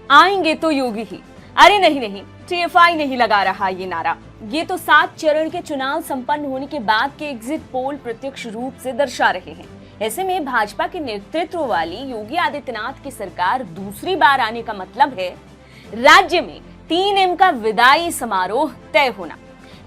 आएंगे तो योगी ही। अरे नहीं नहीं, टीएफआई नहीं लगा रहा ये नारा। ये तो 7 चरण के चुनाव संपन्न होने के बाद के एग्जिट पोल प्रत्यक्ष रूप से दर्शा रहे हैं। ऐसे में भाजपा के नेतृत्व वाली योगी आदित्यनाथ की सरकार दूसरी बार आने का मतलब है राज्य में 3M का विदाई समारोह तय होना।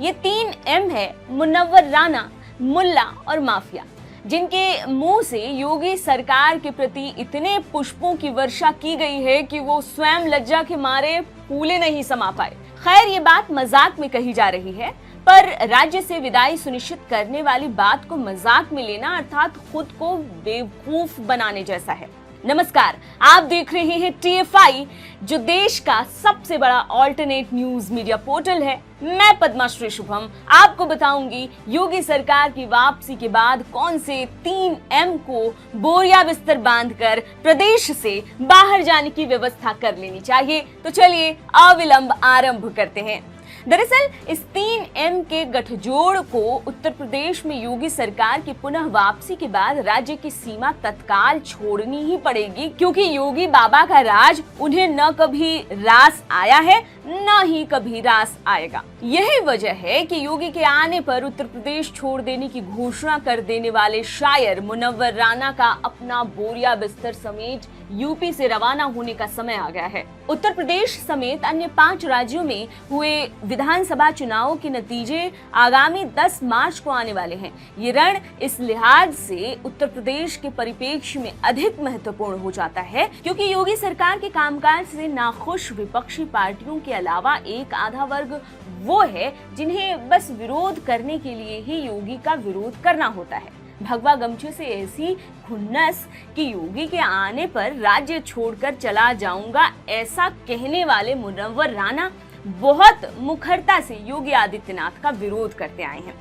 ये 3M है मुनव्वर राना, मुल्ला और माफिया, जिनके मुंह से योगी सरकार के प्रति इतने पुष्पों की वर्षा की गई है कि वो स्वयं लज्जा के मारे फूले नहीं समा पाए। खैर, ये बात मजाक में कही जा रही है, पर राज्य से विदाई सुनिश्चित करने वाली बात को मजाक में लेना अर्थात खुद को बेवकूफ बनाने जैसा है। नमस्कार, आप देख रहे हैं टीएफआई, जो देश का सबसे बड़ा ऑल्टरनेट न्यूज मीडिया पोर्टल है। मैं पद्माश्री शुभम आपको बताऊंगी योगी सरकार की वापसी के बाद कौन से 3M को बोरिया बिस्तर बांधकर प्रदेश से बाहर जाने की व्यवस्था कर लेनी चाहिए। तो चलिए अविलंब आरंभ करते हैं। दरअसल इस 3M के गठजोड़ को उत्तर प्रदेश में योगी सरकार की पुनः वापसी के बाद राज्य की सीमा तत्काल छोड़नी ही पड़ेगी, क्योंकि योगी बाबा का राज उन्हें न कभी रास आया है न ही कभी रास आएगा। यही वजह है कि योगी के आने पर उत्तर प्रदेश छोड़ देने की घोषणा कर देने वाले शायर मुनव्वर राना का अपना बोरिया बिस्तर समेत यूपी से रवाना होने का समय आ गया है। उत्तर प्रदेश समेत अन्य 5 राज्यों में हुए विधानसभा चुनावों के नतीजे आगामी 10 मार्च को आने वाले हैं। ये रण इस लिहाज से उत्तर प्रदेश के परिप्रेक्ष्य में अधिक महत्वपूर्ण हो जाता है, क्योंकि योगी सरकार के कामकाज से नाखुश विपक्षी पार्टियों के अलावा एक आधा वर्ग वो है जिन्हें बस विरोध करने के लिए ही योगी का विरोध करना होता है। भगवा गमछे से ऐसी खुन्नस कि योगी के आने पर राज्य छोड़कर चला जाऊंगा, ऐसा कहने वाले मुनव्वर राना बहुत मुखरता से योगी आदित्यनाथ का विरोध करते आए हैं।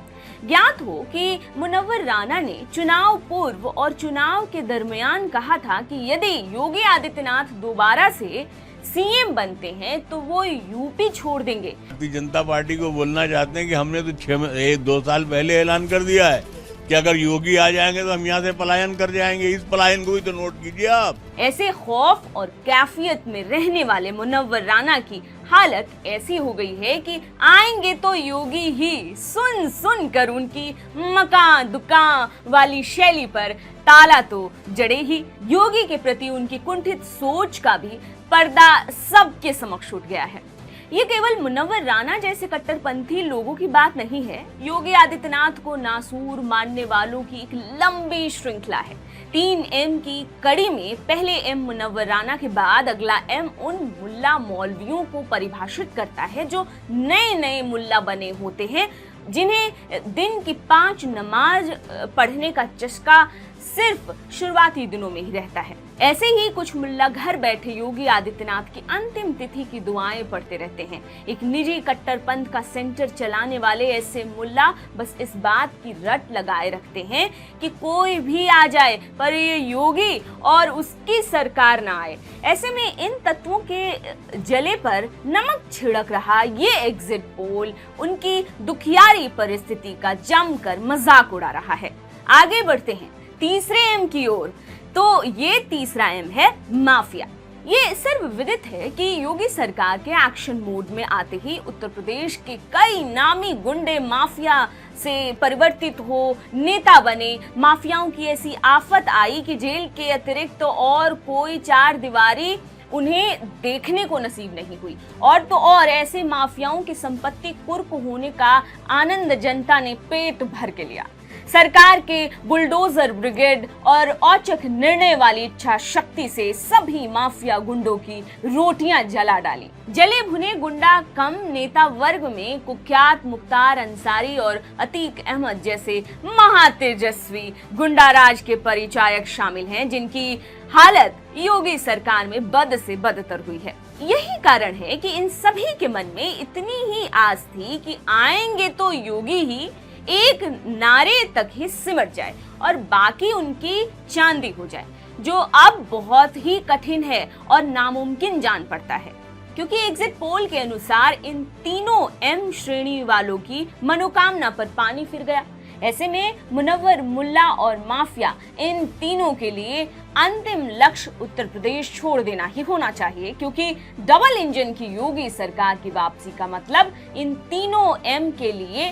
ज्ञात हो कि मुनव्वर राना ने चुनाव पूर्व और चुनाव के दरमियान कहा था कि यदि योगी आदित्यनाथ दोबारा से सीएम बनते हैं तो वो यूपी छोड़ देंगे। भारतीय जनता पार्टी को बोलना चाहते हैं कि हमने तो 2 साल पहले ऐलान कर दिया है कि अगर योगी आ जाएंगे तो हम यहाँ से पलायन कर जाएंगे। इस पलायन को भी तो नोट कीजिए आप। ऐसे खौफ और कैफियत में रहने वाले मुनव्वर राना की हालत ऐसी हो गई है कि आएंगे तो योगी ही सुन सुन कर उनकी मकान दुकान वाली शैली पर ताला तो जड़े ही। योगी के प्रति उनकी कुंठित सोच का भी पर्दा सबके समक्ष उठ गया है। ये केवल मुनव्वर राना जैसे कट्टरपंथी लोगों की बात नहीं है। योगी आदित्यनाथ को नासूर मानने वालों की एक लंबी श्रृंखला है। 3M की कड़ी में पहले M मुनव्वर राना के बाद अगला M उन मुल्ला मौलवियों को परिभाषित करता है जो नए नए मुल्ला बने होते हैं, जिन्हें दिन की 5 नमाज पढ़ने का चस्का सिर्फ शुरुआती दिनों में ही रहता है। ऐसे ही कुछ मुल्ला घर बैठे योगी आदित्यनाथ की अंतिम तिथि की दुआएं पढ़ते रहते हैं। एक निजी कट्टरपंथ का सेंटर चलाने वाले ऐसे मुल्ला बस इस बात की रट लगाए रखते हैं कि कोई भी आ जाए पर ये योगी और उसकी सरकार ना आए। ऐसे में इन तत्वों के जले पर नमक छिड़क रहा ये एग्जिट पोल उनकी दुखियारी परिस्थिति का जमकर मजाक उड़ा रहा है। आगे बढ़ते हैं तीसरे M की ओर। तो ये तीसरा M है माफिया। ये सर्वविदित है कि योगी सरकार के एक्शन मोड में आते ही उत्तर प्रदेश के कई नामी गुंडे माफिया से परिवर्तित हो नेता बने। माफियाओं की ऐसी आफत आई कि जेल के अतिरिक्त तो और कोई 4 दीवारी उन्हें देखने को नसीब नहीं हुई। और तो और ऐसे माफियाओं की संपत्ति कुर्क होने का आनंद जनता ने पेट भर के लिया। सरकार के बुलडोजर ब्रिगेड और औचक निर्णय वाली इच्छा शक्ति से सभी माफिया गुंडों की रोटियां जला डाली। जले भुने गुंडा कम नेता वर्ग में कुख्यात मुख्तार अंसारी और अतीक अहमद जैसे महातेजस्वी गुंडाराज के परिचायक शामिल हैं, जिनकी हालत योगी सरकार में बद से बदतर हुई है। यही कारण है कि इन सभी के मन में इतनी ही आस थी कि आएंगे तो योगी ही एक नारे तक ही सिमट जाए और बाकी उनकी चांदी हो जाए, जो अब बहुत ही कठिन है और नामुमकिन जान पड़ता है, क्योंकि एग्जिट पोल के अनुसार इन तीनों M श्रेणी वालों की मनोकामना पर पानी फिर गया। ऐसे में मुनव्वर, मुल्ला और माफिया, इन तीनों के लिए अंतिम लक्ष्य उत्तर प्रदेश छोड़ देना ही होना चाहिए, क्योंकि डबल इंजन की योगी सरकार की वापसी का मतलब इन तीनों एम के लिए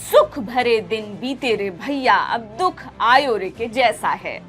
सुख भरे दिन बीते रे भैया, अब दुख आयो रे के जैसा है।